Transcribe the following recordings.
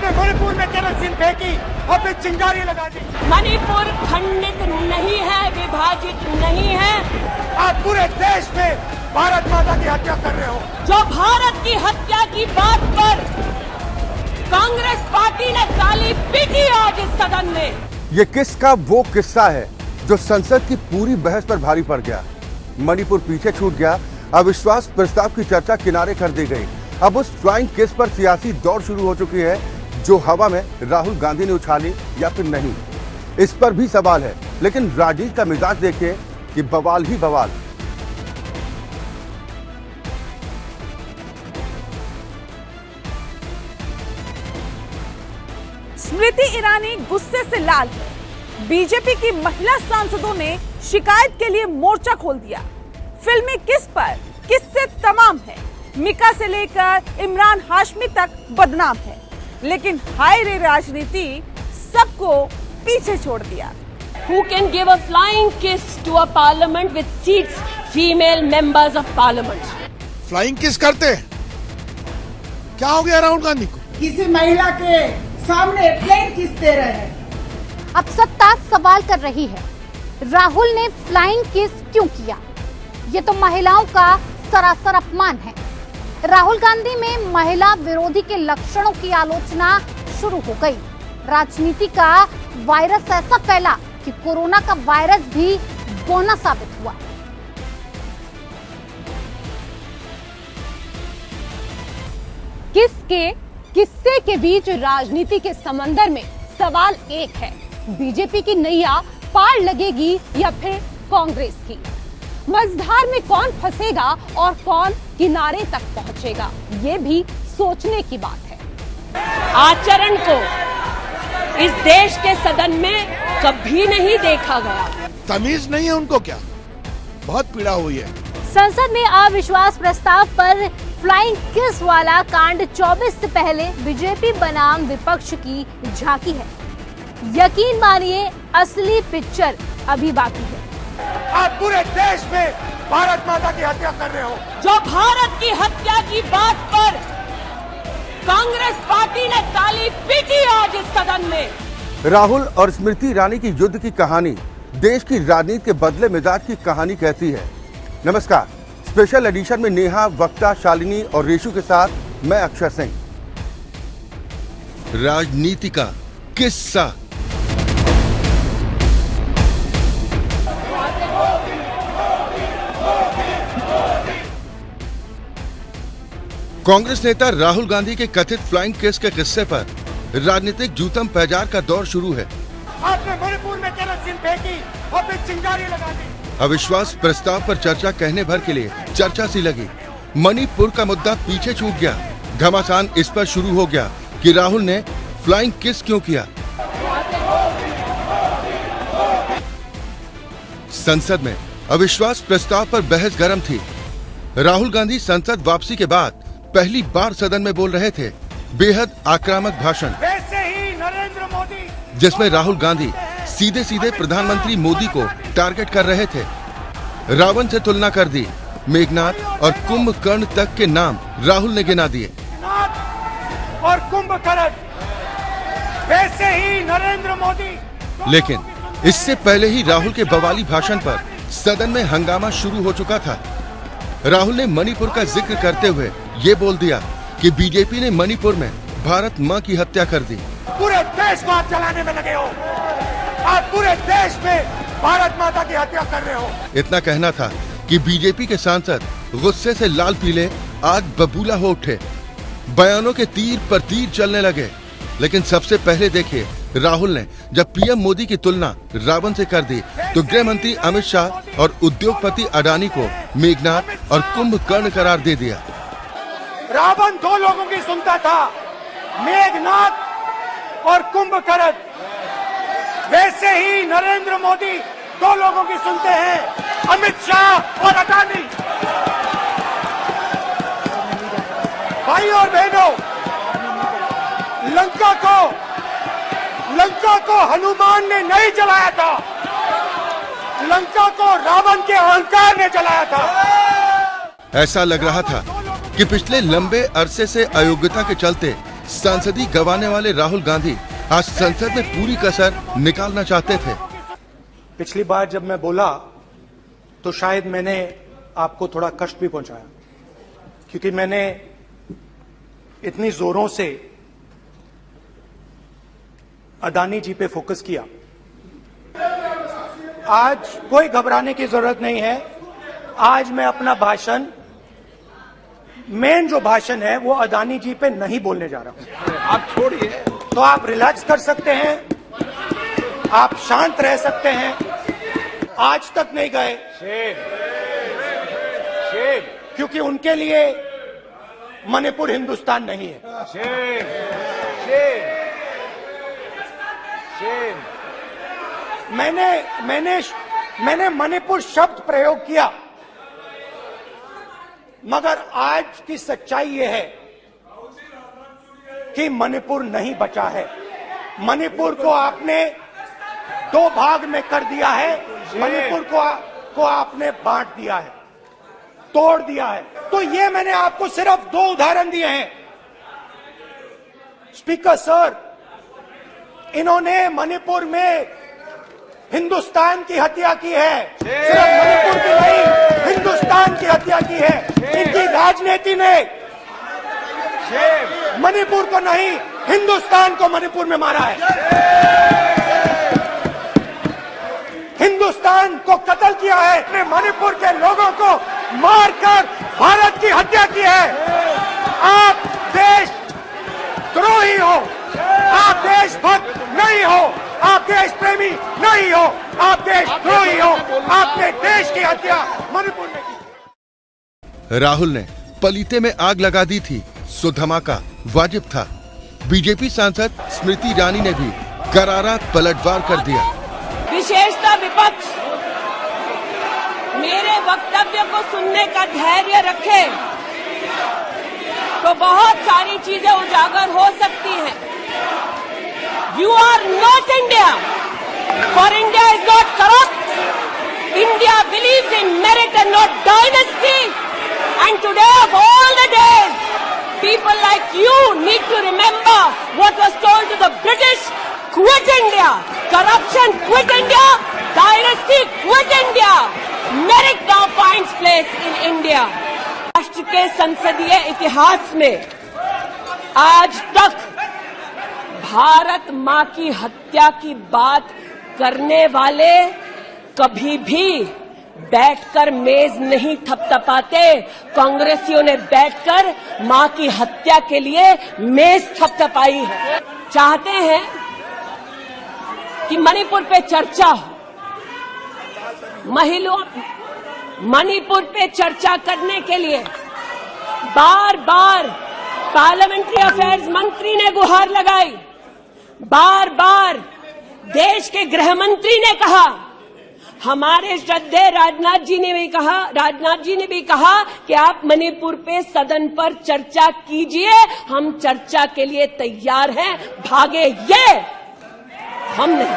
आपने मणिपुर में केरोसिन फेंकी और फिर चिंगारी लगा दी। मणिपुर खंडित नहीं है, विभाजित नहीं है। आप पूरे देश में भारत माता की हत्या कर रहे हो। जो भारत की हत्या की बात पर कांग्रेस पार्टी ने गाली पीटी आज इस सदन में। ये किसका वो किस्सा है जो संसद की पूरी बहस पर भारी पड़ गया। मणिपुर पीछे छूट गया, अविश्वास प्रस्ताव की चर्चा किनारे कर दी गई। अब उस फ्लाइंग किस पर सियासी दौड़ शुरू हो चुकी है जो हवा में राहुल गांधी ने उछाली या फिर नहीं, इस पर भी सवाल है। लेकिन राजनीति का मिजाज देखिए कि बवाल ही बवाल। स्मृति ईरानी गुस्से से लाल है। बीजेपी की महिला सांसदों ने शिकायत के लिए मोर्चा खोल दिया। फिल्मी किस पर किससे तमाम है, मिका से लेकर इमरान हाशमी तक बदनाम है। लेकिन हाय रे राजनीति सबको पीछे छोड़ दिया। Who can give a flying kiss to a parliament with seats female members of parliament? Flying kiss करते हैं? क्या हो गया राहुल गांधी को? किसी महिला के सामने प्लेन किस दे रहे हैं? अब सत्ता सवाल कर रही है, राहुल ने फ्लाइंग किस क्यों किया? ये तो महिलाओं का सरासर अपमान है। राहुल गांधी में महिला विरोधी के लक्षणों की आलोचना शुरू हो गई। राजनीति का वायरस ऐसा फैला कि कोरोना का वायरस भी बौना साबित हुआ। किस्से के बीच राजनीति के समंदर में सवाल एक है, बीजेपी की नैया पार लगेगी या फिर कांग्रेस की? मझधार में कौन फंसेगा और कौन किनारे तक पहुंचेगा, ये भी सोचने की बात है। आचरण को इस देश के सदन में कभी नहीं देखा गया। तमीज नहीं है उनको क्या? बहुत पीड़ा हुई है। संसद में अविश्वास प्रस्ताव पर फ्लाइंग किस वाला कांड 24 से पहले बीजेपी बनाम विपक्ष की झांकी है। यकीन मानिए असली पिक्चर अभी बाकी है। आप पूरे देश में भारत माता की हत्या कर रहे हो। जो भारत की हत्या की बात पर कांग्रेस पार्टी ने गाली पीटी आज इस सदन में। राहुल और स्मृति ईरानी की युद्ध की कहानी देश की राजनीति के बदले मिजाज की कहानी कहती है। नमस्कार, स्पेशल एडिशन में नेहा, वक्ता, शालिनी और रेशु के साथ मैं अक्षय सिंह। राजनीति का किस्सा। कांग्रेस नेता राहुल गांधी के कथित फ्लाइंग केस के किस्से पर राजनीतिक जूतम पैजार का दौर शुरू है। आपने मणिपुर में केरोसिन फेंकी और फिर चिंगारी लगा दी। अविश्वास प्रस्ताव पर चर्चा कहने भर के लिए चर्चा सी लगी। मणिपुर का मुद्दा पीछे छूट गया। घमासान इस पर शुरू हो गया कि राहुल ने फ्लाइंग किस क्यों किया। संसद में अविश्वास प्रस्ताव पर बहस गर्म थी। राहुल गांधी संसद वापसी के बाद पहली बार सदन में बोल रहे थे। बेहद आक्रामक भाषण, वैसे ही नरेंद्र मोदी, जिसमें राहुल गांधी सीधे सीधे प्रधानमंत्री मोदी को टारगेट कर रहे थे। रावण से तुलना कर दी। मेघनाथ और कुंभकर्ण तक के नाम राहुल ने गिना दिए। और कुंभकर्ण, वैसे ही नरेंद्र मोदी। लेकिन इससे पहले ही राहुल के बवाली भाषण पर सदन में हंगामा शुरू हो चुका था। राहुल ने मणिपुर का जिक्र करते हुए ये बोल दिया कि बीजेपी ने मणिपुर में भारत मां की हत्या कर दी। पूरे देश को आप जलाने में लगे हो। आप पूरे देश में भारत माता की हत्या कर रहे हो। इतना कहना था कि बीजेपी के सांसद गुस्से से लाल पीले आग बबूला हो उठे। बयानों के तीर पर तीर चलने लगे। लेकिन सबसे पहले देखिए, राहुल ने जब पीएम मोदी की तुलना रावण से कर दी तो गृह मंत्री अमित शाह और उद्योगपति अडानी को मेघनाथ और कुंभकर्ण करार दे दिया। रावण दो लोगों की सुनता था, मेघनाथ और कुंभकर्ण। वैसे ही नरेंद्र मोदी दो लोगों की सुनते हैं, अमित शाह और अडानी। भाई और बहनों, लंका को हनुमान ने नहीं जलाया था, लंका को रावण के अहंकार ने जलाया था। ऐसा लग रहा था कि पिछले लंबे अरसे से अयोग्यता के चलते सांसदी गंवाने वाले राहुल गांधी आज संसद में पूरी कसर निकालना चाहते थे। पिछली बार जब मैं बोला तो शायद मैंने आपको थोड़ा कष्ट भी पहुंचाया, क्योंकि मैंने इतनी जोरों से अदानी जी पे फोकस किया। आज कोई घबराने की जरूरत नहीं है। आज मैं अपना भाषण, मेन जो भाषण है वो अदानी जी पे नहीं बोलने जा रहा हूं। आप छोड़िए, तो आप रिलैक्स कर सकते हैं, आप शांत रह सकते हैं। आज तक नहीं गए, क्योंकि उनके लिए मणिपुर हिंदुस्तान नहीं है। मैंने मणिपुर शब्द प्रयोग किया, मगर आज की सच्चाई यह है कि मणिपुर नहीं बचा है। मणिपुर को आपने दो भाग में कर दिया है। मणिपुर को आपने बांट दिया है, तोड़ दिया है। तो ये मैंने आपको सिर्फ दो उदाहरण दिए हैं। स्पीकर सर, इन्होंने मणिपुर में हिंदुस्तान की हत्या की है। सिर्फ मणिपुर की नहीं, हिंदुस्तान की हत्या की है। इनकी राजनीति ने मणिपुर को नहीं, हिंदुस्तान को मणिपुर में मारा है। हिंदुस्तान को कत्ल किया है। ने मणिपुर के लोगों को मारकर भारत की हत्या की है। आप देश द्रोही हो, आप देशभक्त नहीं हो, आप देश प्रेमी नहीं हो, आप देशद्रोही हो। आपने देश की हत्या मणिपुर में की। राहुल ने पलीते में आग लगा दी थी, सो धमाका वाजिब था। बीजेपी सांसद स्मृति ईरानी ने भी करारा पलटवार कर दिया। विशेषतः विपक्ष मेरे वक्तव्य को सुनने का धैर्य रखे तो बहुत सारी चीजें उजागर हो सकती हैं। You are not India, for India is not corrupt. India believes in merit and not dynasty. And today of all the days, people like you need to remember what was told to the British: quit India, corruption quit India, dynasty quit India. Merit now finds place in India. राष्ट्र के संसदीय इतिहास में आज तक भारत मां की हत्या की बात करने वाले कभी भी बैठकर मेज नहीं थपथपाते। कांग्रेसियों ने बैठकर मां की हत्या के लिए मेज थपथपाई है। चाहते हैं कि मणिपुर पे चर्चा हो। मणिपुर पे चर्चा करने के लिए बार बार पार्लियामेंट्री अफेयर्स मंत्री ने गुहार लगाई। बार बार देश के गृह मंत्री ने कहा, हमारे श्रद्धेय राजनाथ जी ने भी कहा कि आप मणिपुर पे सदन पर चर्चा कीजिए, हम चर्चा के लिए तैयार हैं। भागे ये, हम नहीं।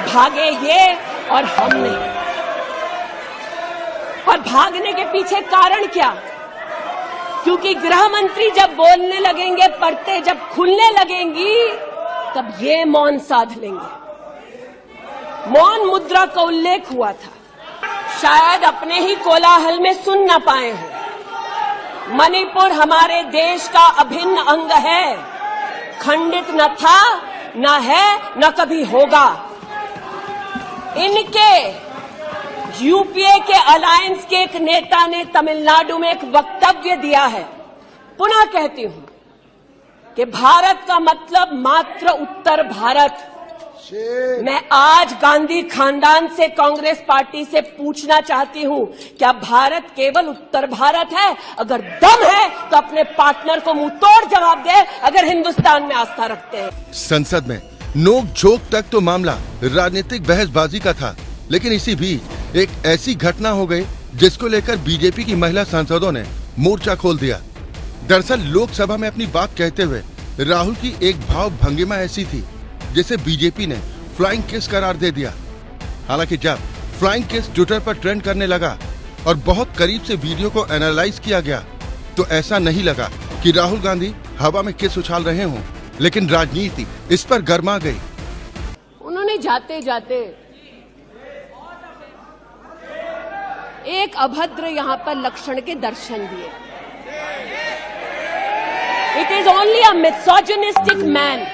भागे ये और हम नहीं। और भागने के पीछे कारण क्या? क्योंकि गृह मंत्री जब बोलने लगेंगे, परतें जब खुलने लगेंगी, तब ये मौन साध लेंगे। मौन मुद्रा का उल्लेख हुआ था, शायद अपने ही कोलाहल में सुन न पाए हो। मणिपुर हमारे देश का अभिन्न अंग है, खंडित न था, न है, न कभी होगा। इनके यूपीए के अलायंस के एक नेता ने तमिलनाडु में एक वक्तव्य दिया है। पुनः कहती हूं कि भारत का मतलब मात्र उत्तर भारत। मैं आज गांधी खानदान से, कांग्रेस पार्टी से पूछना चाहती हूं, क्या भारत केवल उत्तर भारत है? अगर दम है तो अपने पार्टनर को मुंह तोड़ जवाब दे, अगर हिंदुस्तान में आस्था रखते हैं। संसद में नोक झोंक तक तो मामला राजनीतिक बहसबाजी का था, लेकिन इसी बीच एक ऐसी घटना हो गई जिसको लेकर बीजेपी की महिला सांसदों ने मोर्चा खोल दिया। दरअसल लोकसभा में अपनी बात कहते हुए राहुल की एक भाव भंगिमा ऐसी थी जिसे बीजेपी ने फ्लाइंग किस करार दे दिया। हालांकि जब फ्लाइंग किस ट्विटर पर ट्रेंड करने लगा और बहुत करीब से वीडियो को एनालाइज किया गया तो ऐसा नहीं लगा कि राहुल गांधी हवा में किस उछाल रहे हों, लेकिन राजनीति इस पर गर्मा गई। उन्होंने जाते जाते एक अभद्र यहां पर लक्षण के दर्शन दिए। It is only a misogynistic man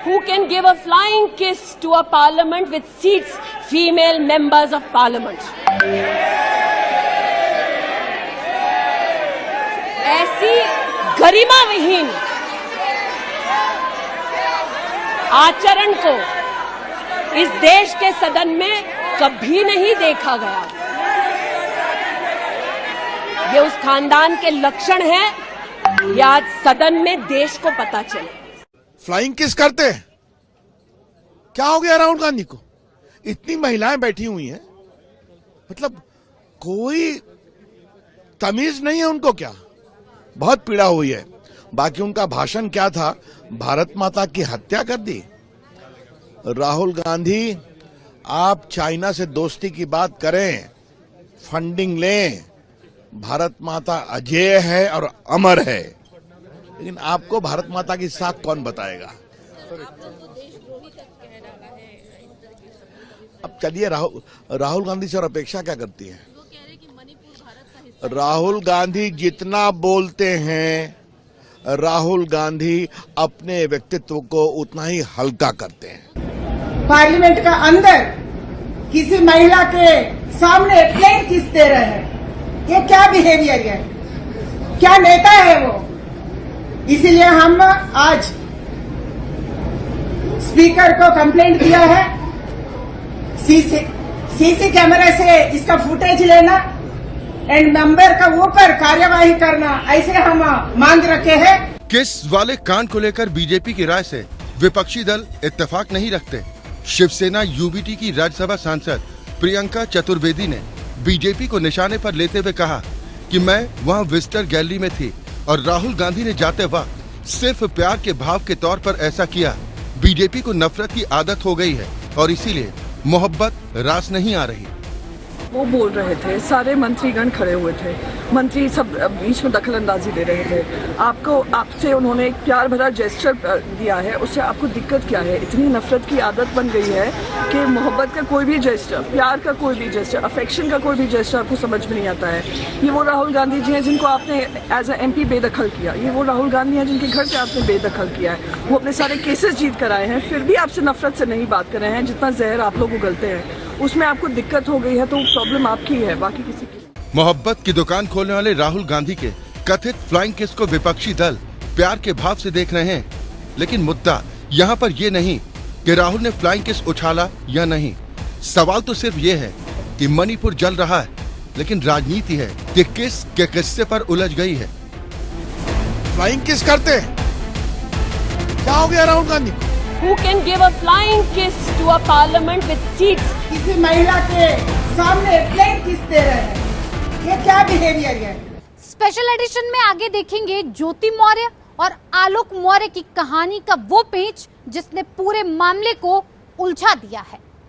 who can give a flying kiss to a parliament with seats female members of parliament. ऐसी गरिमा विहीन आचरण को इस देश के सदन में कभी नहीं देखा गया। ये उस खानदान के लक्षण हैं, ये आज सदन में देश को पता चले। फ्लाइंग किस करते हैं? क्या हो गया राहुल गांधी को? इतनी महिलाएं बैठी हुई हैं, मतलब कोई तमीज नहीं है उनको क्या? बहुत पीड़ा हुई है। बाकी उनका भाषण क्या था? भारत माता की हत्या कर दी। राहुल गांधी, आप चाइना से दोस्ती की बात करें, फंडिंग लें, भारत माता अजेय है और अमर है, लेकिन आपको भारत माता की साख कौन बताएगा? अब चलिए, राहुल गांधी से और अपेक्षा क्या करती है? राहुल गांधी जितना बोलते हैं, राहुल गांधी अपने व्यक्तित्व को उतना ही हल्का करते हैं। पार्लियामेंट का अंदर किसी महिला के सामने प्लेन किस दे रहे हैं, ये क्या बिहेवियर है? क्या नेता है वो? इसीलिए हम आज स्पीकर को कंप्लेंट दिया है, सीसी कैमरे से इसका फुटेज लेना एंड मेंबर का ऊपर कार्यवाही करना, ऐसे हम मांग रखे हैं। किस वाले कांड को लेकर बीजेपी की राय से विपक्षी दल इत्तेफाक नहीं रखते। शिवसेना यूबीटी की राज्यसभा सांसद प्रियंका चतुर्वेदी ने बीजेपी को निशाने पर लेते हुए कहा कि मैं वहां विजिटर गैलरी में थी और राहुल गांधी ने जाते वक्त सिर्फ प्यार के भाव के तौर पर ऐसा किया। बीजेपी को नफरत की आदत हो गई है और इसीलिए मोहब्बत रास नहीं आ रही। वो बोल रहे थे, सारे मंत्रीगण खड़े हुए थे, मंत्री सब बीच में दखलंदाजी दे रहे थे। आपसे उन्होंने एक प्यार भरा जेस्चर दिया है, उससे आपको दिक्कत क्या है? इतनी नफरत की आदत बन गई है कि मोहब्बत का कोई भी जेस्चर, प्यार का कोई भी जेस्चर, अफेक्शन का कोई भी जेस्चर आपको समझ में नहीं आता है। ये वो राहुल गांधी जी हैं जिनको आपने एज ए MP बेदखल किया। ये वो राहुल गांधी हैं जिनके घर से आपने बेदखल किया है। वो अपने सारे केसेस जीत कर आए हैं, फिर भी आपसे नफरत से नहीं बात कर रहे हैं। जितना जहर आप लोग उगलते हैं उसमें आपको दिक्कत हो गई है, तो प्रॉब्लम आपकी है, बाकी किसी की। मोहब्बत की दुकान खोलने वाले राहुल गांधी के कथित फ्लाइंग किस को विपक्षी दल प्यार के भाव से देख रहे हैं, लेकिन मुद्दा यहाँ पर ये नहीं कि राहुल ने फ्लाइंग किस उछाला या नहीं। सवाल तो सिर्फ ये है कि मणिपुर जल रहा है, लेकिन राजनीति है कि किस के किस्से पर उलझ गई है। फ्लाइंग किस करते हैं? क्या हो गया राहुल गांधी को? Who can give a flying kiss to a parliament with seats? किसी महिला के सामने प्लेन किस दे रहे हैं, ये क्या बिहेवियर है? स्पेशल एडिशन में आगे देखेंगे ज्योति मौर्य और आलोक मौर्य की कहानी का वो पेच जिसने पूरे मामले को उलझा दिया है।